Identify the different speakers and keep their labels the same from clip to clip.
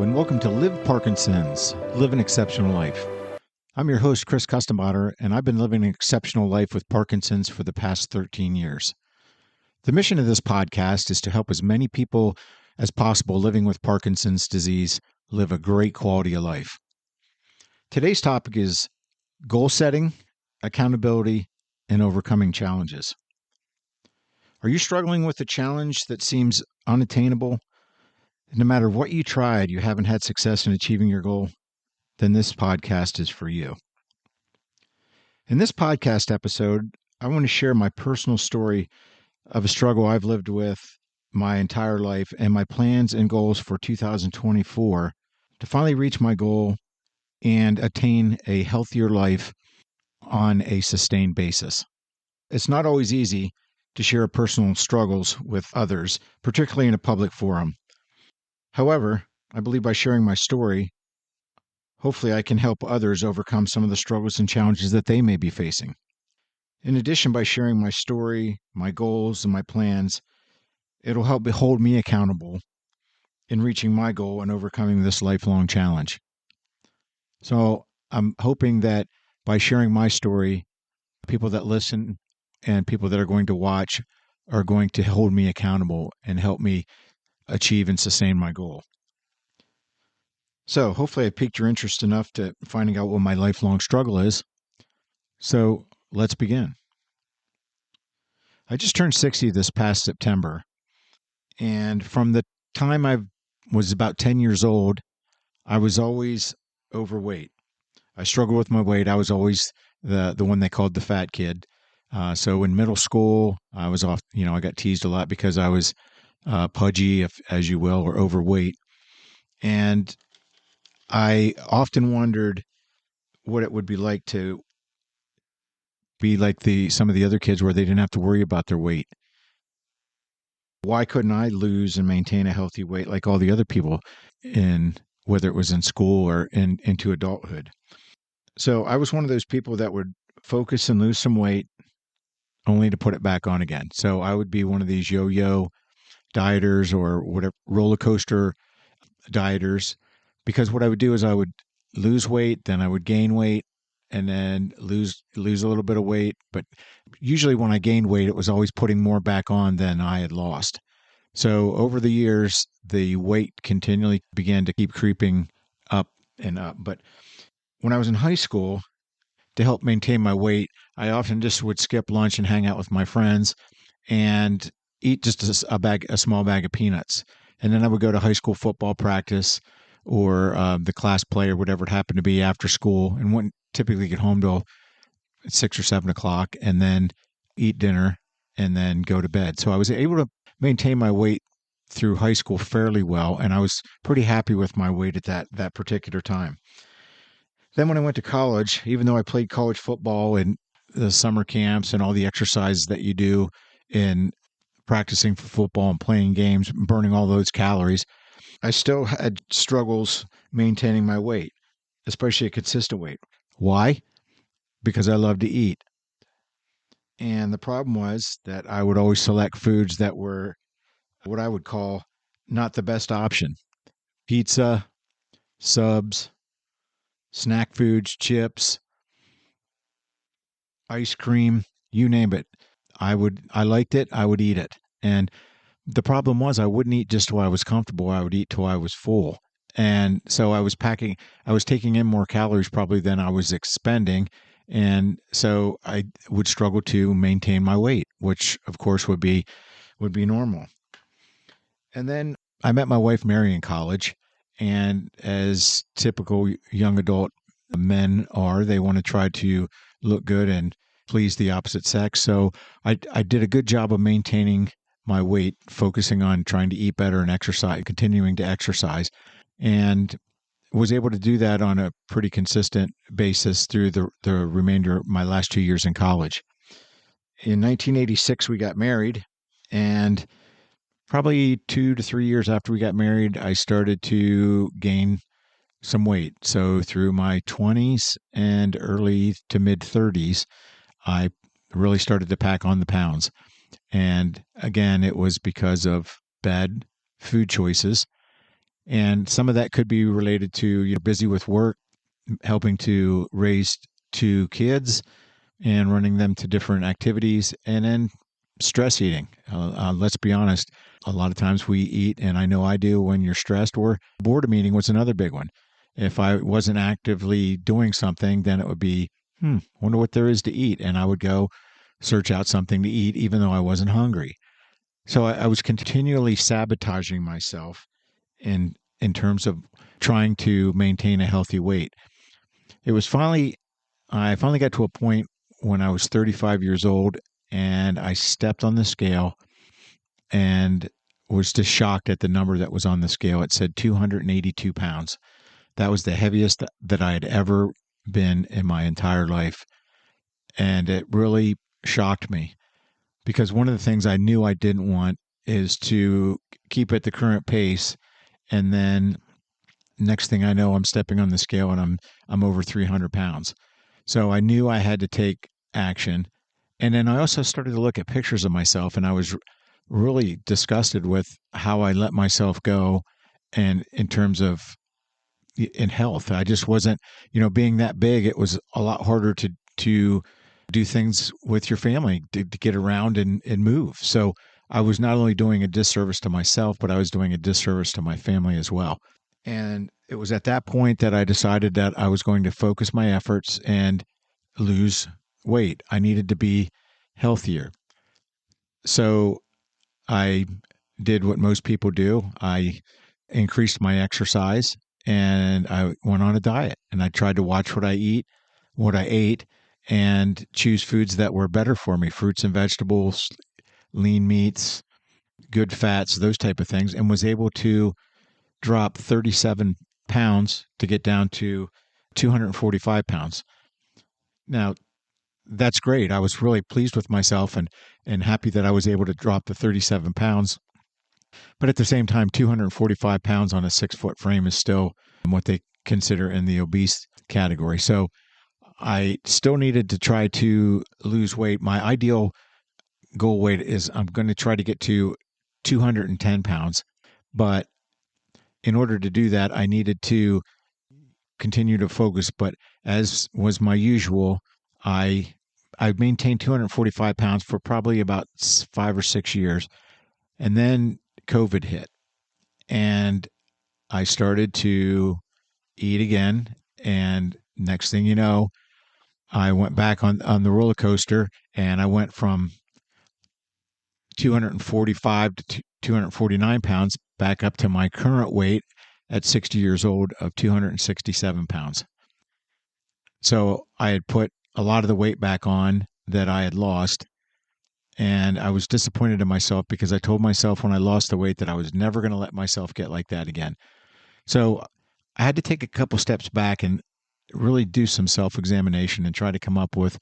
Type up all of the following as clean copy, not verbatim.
Speaker 1: Hello, and welcome to Live Parkinsons, Live an Exceptional Life. I'm your host, Chris Kustanbauter, and I've been living an exceptional life with Parkinson's for the past 13 years. The mission of this podcast is to help as many people as possible living with Parkinson's disease live a great quality of life. Today's topic is goal setting, accountability, and overcoming challenges. Are you struggling with a challenge that seems unattainable? No matter what you tried, you haven't had success in achieving your goal, then this podcast is for you. In this podcast episode, I want to share my personal story of a struggle I've lived with my entire life and my plans and goals for 2024 to finally reach my goal and attain a healthier life on a sustained basis. It's not always easy to share personal struggles with others, particularly in a public forum. However, I believe by sharing my story, hopefully I can help others overcome some of the struggles and challenges that they may be facing. In addition, by sharing my story, my goals, and my plans, it'll help hold me accountable in reaching my goal and overcoming this lifelong challenge. So I'm hoping that by sharing my story, people that listen and people that are going to watch are going to hold me accountable and help me achieve and sustain my goal. So hopefully I piqued your interest enough to finding out what my lifelong struggle is. So let's begin. I just turned 60 this past September. And from the time I was about 10 years old, I was always overweight. I struggled with my weight. I was always the one they called the fat kid. So in middle school, I was off, I got teased a lot because I was pudgy, as you will, or overweight. And I often wondered what it would be like to be like some of the other kids where they didn't have to worry about their weight. Why couldn't I lose and maintain a healthy weight like all the other people whether it was in school or into adulthood? So I was one of those people that would focus and lose some weight only to put it back on again. So I would be one of these yo-yo dieters or whatever, roller coaster dieters, because what I would do is I would lose weight, then I would gain weight, and then lose a little bit of weight. But usually when I gained weight, it was always putting more back on than I had lost. So over the years, the weight continually began to keep creeping up and up. But when I was in high school, to help maintain my weight, I often just would skip lunch and hang out with my friends and eat just a small bag of peanuts. And then I would go to high school football practice or the class play or whatever it happened to be after school, and wouldn't typically get home till 6 or 7 o'clock, and then eat dinner and then go to bed. So I was able to maintain my weight through high school fairly well, and I was pretty happy with my weight at that particular time. Then when I went to college, even though I played college football and the summer camps and all the exercises that you do in practicing for football and playing games, burning all those calories, I still had struggles maintaining my weight, especially a consistent weight. Why? Because I love to eat. And the problem was that I would always select foods that were what I would call not the best option. Pizza, subs, snack foods, chips, ice cream, you name it. I liked it, I would eat it. And the problem was I wouldn't eat just till I was comfortable. I would eat till I was full. And so I was taking in more calories probably than I was expending. And so I would struggle to maintain my weight, which of course would be normal. And then I met my wife, Mary, in college. And as typical young adult men are, they want to try to look good and please the opposite sex. So I did a good job of maintaining my weight, focusing on trying to eat better and exercise, continuing to exercise, and was able to do that on a pretty consistent basis through the remainder of my last 2 years in college. In 1986, we got married, and probably 2 to 3 years after we got married, I started to gain some weight. So through my 20s and early to mid 30s, I really started to pack on the pounds. And again, it was because of bad food choices And some of that could be related to you're busy with work, helping to raise two kids and running them to different activities, and then stress eating. Let's be honest. A lot of times we eat, and I know I do when you're stressed, or boredom eating was another big one. If I wasn't actively doing something, then it would be, wonder what there is to eat. And I would go search out something to eat, even though I wasn't hungry. So I was continually sabotaging myself in terms of trying to maintain a healthy weight. It was I finally got to a point when I was 35 years old and I stepped on the scale and was just shocked at the number that was on the scale. It said 282 pounds. That was the heaviest that I had ever been in my entire life. And it really shocked me because one of the things I knew I didn't want is to keep at the current pace. And then next thing I know, I'm stepping on the scale and I'm over 300 pounds. So I knew I had to take action. And then I also started to look at pictures of myself, and I was really disgusted with how I let myself go. And in terms of in health, I just wasn't, being that big, it was a lot harder to do things with your family, to get around and move. So I was not only doing a disservice to myself, but I was doing a disservice to my family as well. And it was at that point that I decided that I was going to focus my efforts and lose weight. I needed to be healthier. So I did what most people do. I increased my exercise and I went on a diet, and I tried to watch what I ate, and choose foods that were better for me, fruits and vegetables, lean meats, good fats, those type of things, and was able to drop 37 pounds to get down to 245 pounds. Now, that's great. I was really pleased with myself and happy that I was able to drop the 37 pounds. But at the same time, 245 pounds on a 6-foot frame is still what they consider in the obese category. So I still needed to try to lose weight. My ideal goal weight is I'm going to try to get to 210 pounds. But in order to do that, I needed to continue to focus. But as was my usual, I maintained 245 pounds for probably about 5 or 6 years. And then COVID hit, and I started to eat again. And next thing you know, I went back on the roller coaster, and I went from 245 to 249 pounds back up to my current weight at 60 years old of 267 pounds. So I had put a lot of the weight back on that I had lost. And I was disappointed in myself because I told myself when I lost the weight that I was never going to let myself get like that again. So I had to take a couple steps back and really do some self-examination and try to come up with,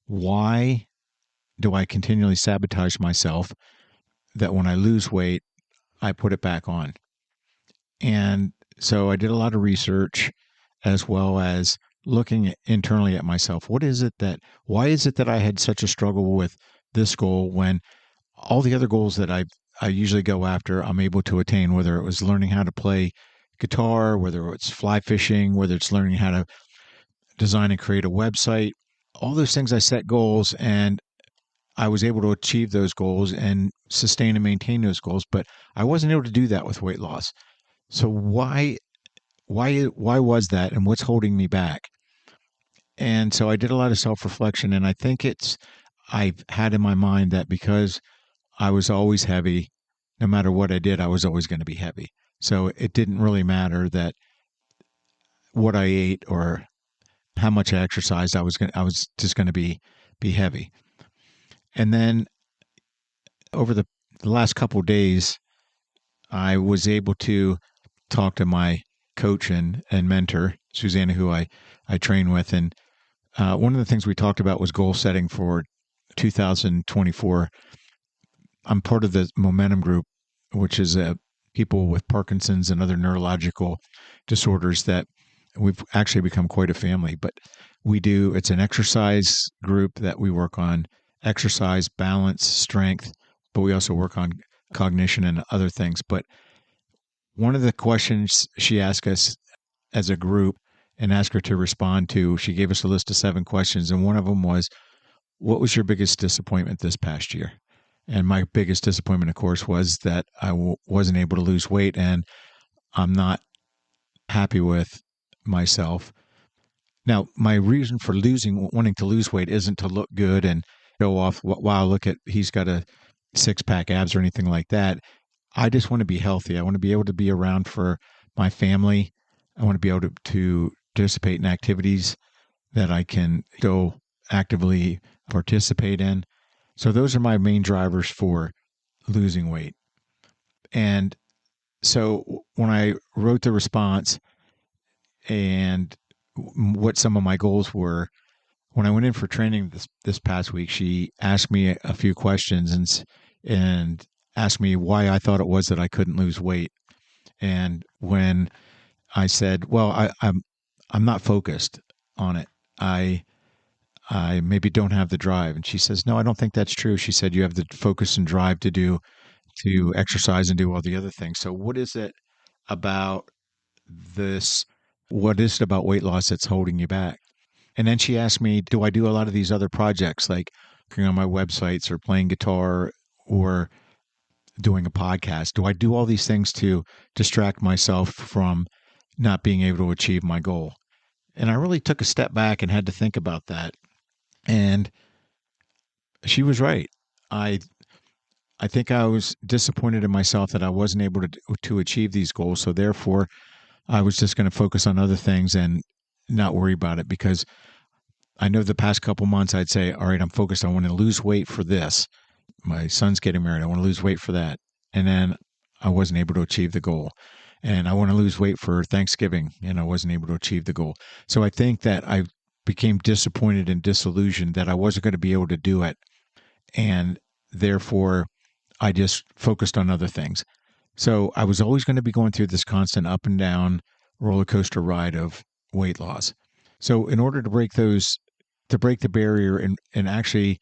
Speaker 1: why do I continually sabotage myself that when I lose weight, I put it back on? And so I did a lot of research as well as looking internally at myself. Why is it that I had such a struggle with this goal when all the other goals that I usually go after, I'm able to attain, whether it was learning how to play guitar, whether it's fly fishing, whether it's learning how to design and create a website, all those things I set goals, and I was able to achieve those goals and sustain and maintain those goals, but I wasn't able to do that with weight loss. So why was that, and what's holding me back? And so I did a lot of self-reflection, and I think I've had in my mind that because I was always heavy, no matter what I did, I was always going to be heavy. So it didn't really matter that what I ate or how much I exercised, I was just going to be heavy. And then over the last couple of days, I was able to talk to my coach and mentor, Susanna, who I train with. And one of the things we talked about was goal setting for 2024. I'm part of the Momentum Group, which is people with Parkinsons and other neurological disorders that we've actually become quite a family. But it's an exercise group that we work on exercise, balance, strength, but we also work on cognition and other things. But One of the questions she asked us as a group and asked her to respond to, she gave us a list of 7 questions. And one of them was, what was your biggest disappointment this past year? And my biggest disappointment, of course, was that I wasn't able to lose weight, and I'm not happy with myself. Now, my reason for wanting to lose weight isn't to look good and show off, wow, look at, he's got a 6-pack abs or anything like that. I just want to be healthy. I want to be able to be around for my family. I want to be able to participate in activities that I can still actively participate in. So those are my main drivers for losing weight. And so when I wrote the response and what some of my goals were, when I went in for training this past week, she asked me a few questions and asked me why I thought it was that I couldn't lose weight. And when I said, well, I'm not focused on it. I maybe don't have the drive. And she says, no, I don't think that's true. She said, you have the focus and drive to exercise and do all the other things. So what is it about this? What is it about weight loss that's holding you back? And then she asked me, do I do a lot of these other projects like working on my websites or playing guitar or doing a podcast? Do I do all these things to distract myself from not being able to achieve my goal? And I really took a step back and had to think about that. And she was right. I think I was disappointed in myself that I wasn't able to achieve these goals. So therefore, I was just going to focus on other things and not worry about it, because I know the past couple months I'd say, all right, I'm focused. I want to lose weight for this. My son's getting married. I want to lose weight for that. And then I wasn't able to achieve the goal. And I want to lose weight for Thanksgiving, and I wasn't able to achieve the goal. So I think that I became disappointed and disillusioned that I wasn't going to be able to do it. And therefore, I just focused on other things. So I was always going to be going through this constant up and down roller coaster ride of weight loss. So in order to break the barrier and actually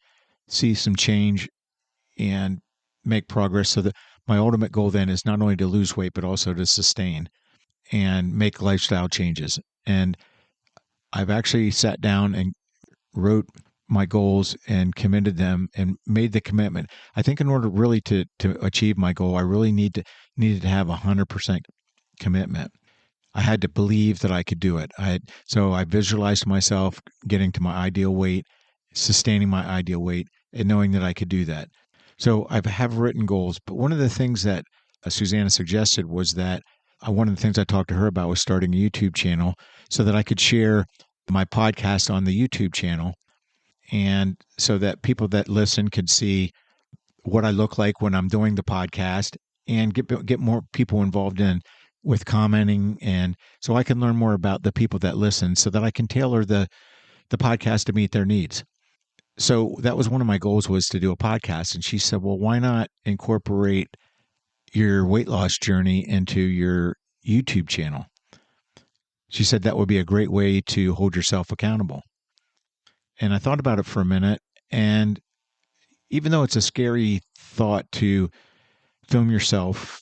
Speaker 1: see some change and make progress, so that my ultimate goal then is not only to lose weight, but also to sustain and make lifestyle changes. And I've actually sat down and wrote my goals and committed them and made the commitment. I think in order really to achieve my goal, I really needed to have 100% commitment. I had to believe that I could do it. So I visualized myself getting to my ideal weight, sustaining my ideal weight, and knowing that I could do that. So I have written goals, but one of the things that Susanna suggested was that one of the things I talked to her about was starting a YouTube channel so that I could share my podcast on the YouTube channel, and so that people that listen could see what I look like when I'm doing the podcast and get more people involved with commenting, and so I can learn more about the people that listen so that I can tailor the podcast to meet their needs. So that was one of my goals, was to do a podcast. And she said, well, why not incorporate your weight loss journey into your YouTube channel? She said that would be a great way to hold yourself accountable. And I thought about it for a minute. And even though it's a scary thought to film yourself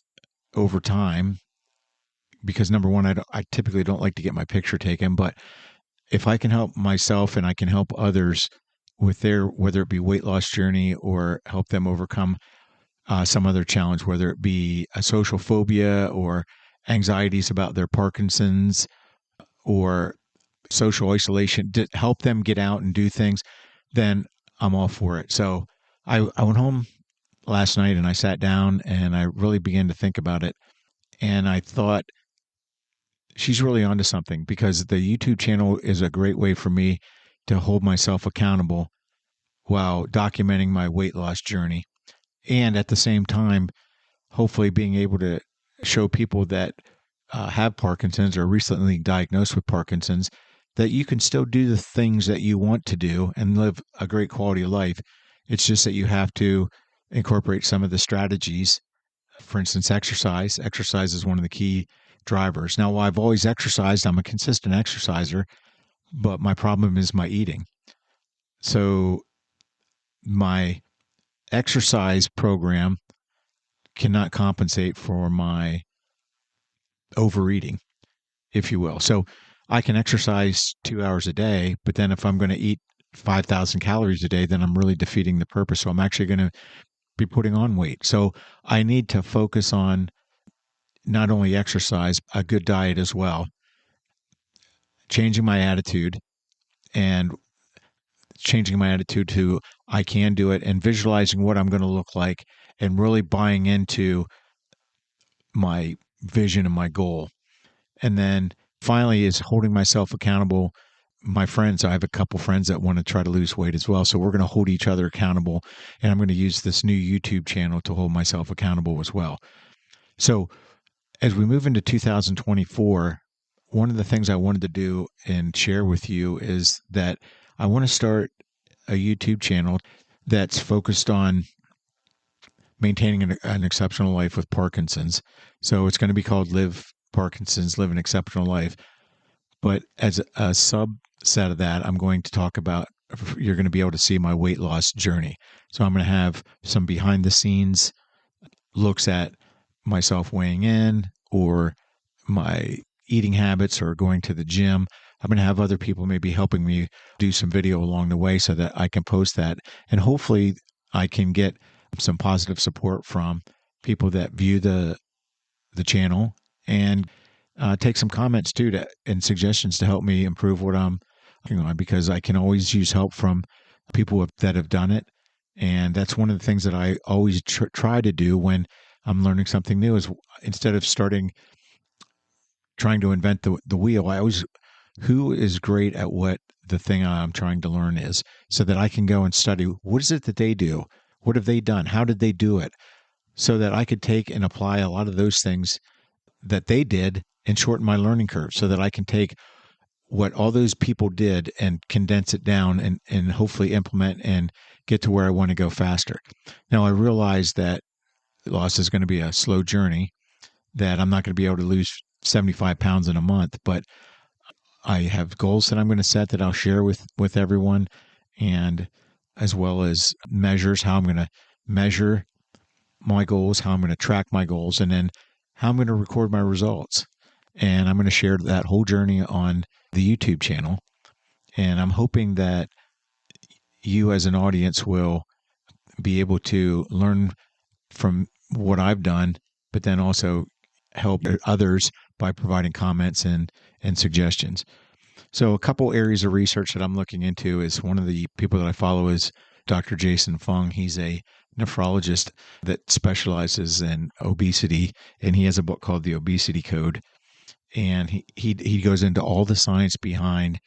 Speaker 1: over time, because number one, I typically don't like to get my picture taken, but if I can help myself and I can help others with their, whether it be weight loss journey or help them overcome some other challenge, whether it be a social phobia or anxieties about their Parkinsons or social isolation, to help them get out and do things, then I'm all for it. So I went home last night and I sat down and I really began to think about it. And I thought, she's really onto something, because the YouTube channel is a great way for me to hold myself accountable while documenting my weight loss journey. And at the same time, hopefully being able to show people that have Parkinson's or recently diagnosed with Parkinson's that you can still do the things that you want to do and live a great quality of life. It's just that you have to incorporate some of the strategies. For instance, exercise. Exercise is one of the key drivers. Now, while I've always exercised, I'm a consistent exerciser, but my problem is my eating. So my exercise program cannot compensate for my overeating, if you will. So I can exercise 2 hours a day, but then if I'm going to eat 5,000 calories a day, then I'm really defeating the purpose. So I'm actually going to be putting on weight. So I need to focus on not only exercise, a good diet as well, changing my attitude and changing my attitude to I can do it and visualizing what I'm going to look like and really buying into my vision and my goal. And then finally is holding myself accountable. My friends, I have a couple friends that want to try to lose weight as well. So we're going to hold each other accountable. And I'm going to use this new YouTube channel to hold myself accountable as well. So as we move into 2024, one of the things I wanted to do and share with you is that I want to start a YouTube channel that's focused on maintaining an exceptional life with Parkinson's. So it's going to be called Live Parkinson's, Live an Exceptional Life. But as a subset of that, I'm going to talk about, you're going to be able to see my weight loss journey. So I'm going to have some behind the scenes looks at myself weighing in or my eating habits or going to the gym. I'm going to have other people maybe helping me do some video along the way so that I can post that. And hopefully I can get some positive support from people that view the channel and take some comments too and suggestions to help me improve what I'm working on, because I can always use help from people that have done it. And that's one of the things that I always try to do when I'm learning something new is instead of trying to invent the wheel, I always, who is great at what the thing I'm trying to learn is, so that I can go and study what is it that they do? What have they done? How did they do it? So that I could take and apply a lot of those things that they did and shorten my learning curve so that I can take what all those people did and condense it down and hopefully implement and get to where I want to go faster. Now, I realize that loss is going to be a slow journey, that I'm not going to be able to lose 75 pounds in a month, but I have goals that I'm going to set that I'll share with everyone, and as well as measures, how I'm going to measure my goals, how I'm going to track my goals, and then how I'm going to record my results. And I'm going to share that whole journey on the YouTube channel. And I'm hoping that you as an audience will be able to learn from what I've done, but then also help others by providing comments and suggestions. So a couple areas of research that I'm looking into is, one of the people that I follow is Dr. Jason Fung. He's a nephrologist that specializes in obesity, and he has a book called The Obesity Code. And he goes into all the science behind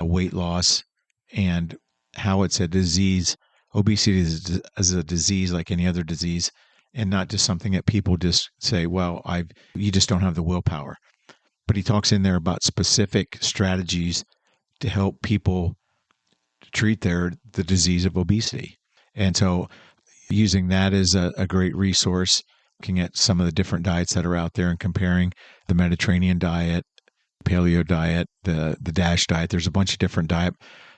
Speaker 1: weight loss and how it's a disease. Obesity is a disease like any other disease, and not just something that people just say, well, you just don't have the willpower. But he talks in there about specific strategies to help people treat the disease of obesity. And so using that as a great resource, looking at some of the different diets that are out there and comparing the Mediterranean diet, paleo diet, the DASH diet. There's a bunch of different diet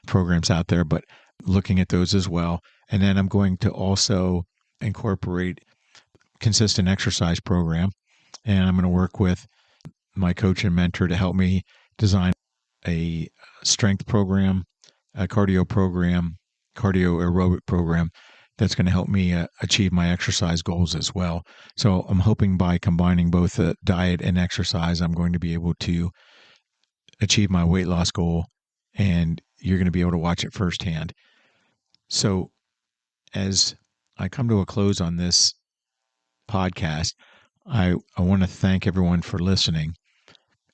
Speaker 1: programs out there, but looking at those as well. And then I'm going to also incorporate consistent exercise program. And I'm going to work with my coach and mentor to help me design a strength program, a cardio program, cardio aerobic program that's going to help me achieve my exercise goals as well. So I'm hoping by combining both the diet and exercise, I'm going to be able to achieve my weight loss goal, and you're going to be able to watch it firsthand. So as I come to a close on this podcast, I want to thank everyone for listening.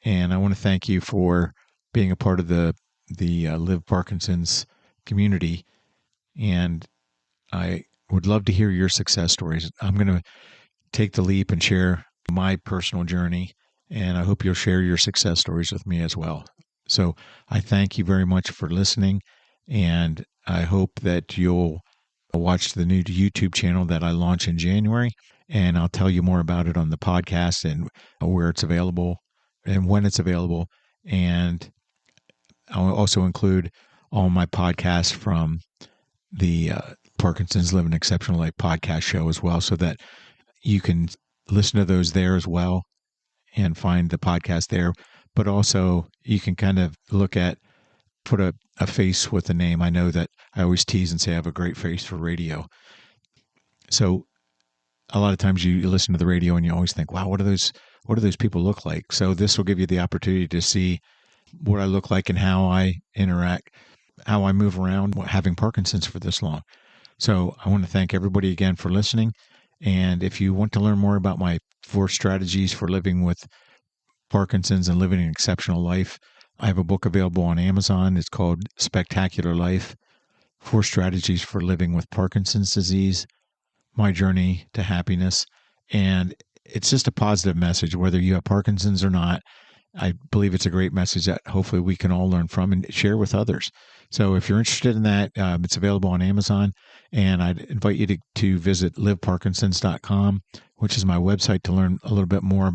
Speaker 1: And I want to thank you for being a part of the Live Parkinson's community. And I would love to hear your success stories. I'm going to take the leap and share my personal journey, and I hope you'll share your success stories with me as well. So I thank you very much for listening, and I hope that you'll watch the new YouTube channel that I launch in January, and I'll tell you more about it on the podcast and where it's available and when it's available. And I'll also include all my podcasts from the Parkinson's Live an Exceptional Life podcast show as well, so that you can listen to those there as well. and find the podcast there. But also, you can kind of put a face with the name. I know that I always tease and say I have a great face for radio. So a lot of times you listen to the radio and you always think, wow, what do those people look like? So this will give you the opportunity to see what I look like and how I interact, how I move around having Parkinson's for this long. So I want to thank everybody again for listening. And if you want to learn more about my 4 strategies for living with Parkinson's and living an exceptional life, I have a book available on Amazon. It's called Spectacular Life, 4 Strategies for Living with Parkinson's Disease, My Journey to Happiness. And it's just a positive message, whether you have Parkinson's or not. I believe it's a great message that hopefully we can all learn from and share with others. So if you're interested in that, it's available on Amazon. And I'd invite you to visit liveparkinsons.com, which is my website, to learn a little bit more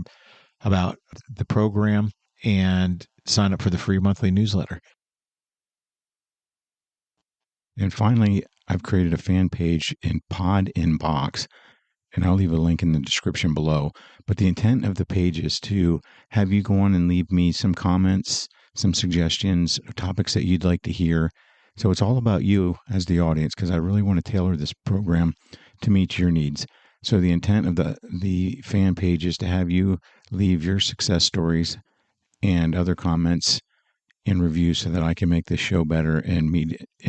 Speaker 1: about the program and sign up for the free monthly newsletter. And finally, I've created a fan page in Pod Inbox, and I'll leave a link in the description below. But the intent of the page is to have you go on and leave me some comments, some suggestions, topics that you'd like to hear. So it's all about you as the audience, because I really want to tailor this program to meet your needs. So the intent of the fan page is to have you leave your success stories and other comments and reviews so that I can make this show better and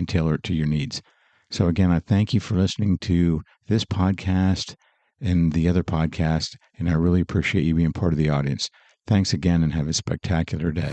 Speaker 1: tailor it to your needs. So again, I thank you for listening to this podcast and the other podcast, and I really appreciate you being part of the audience. Thanks again, and have a spectacular day.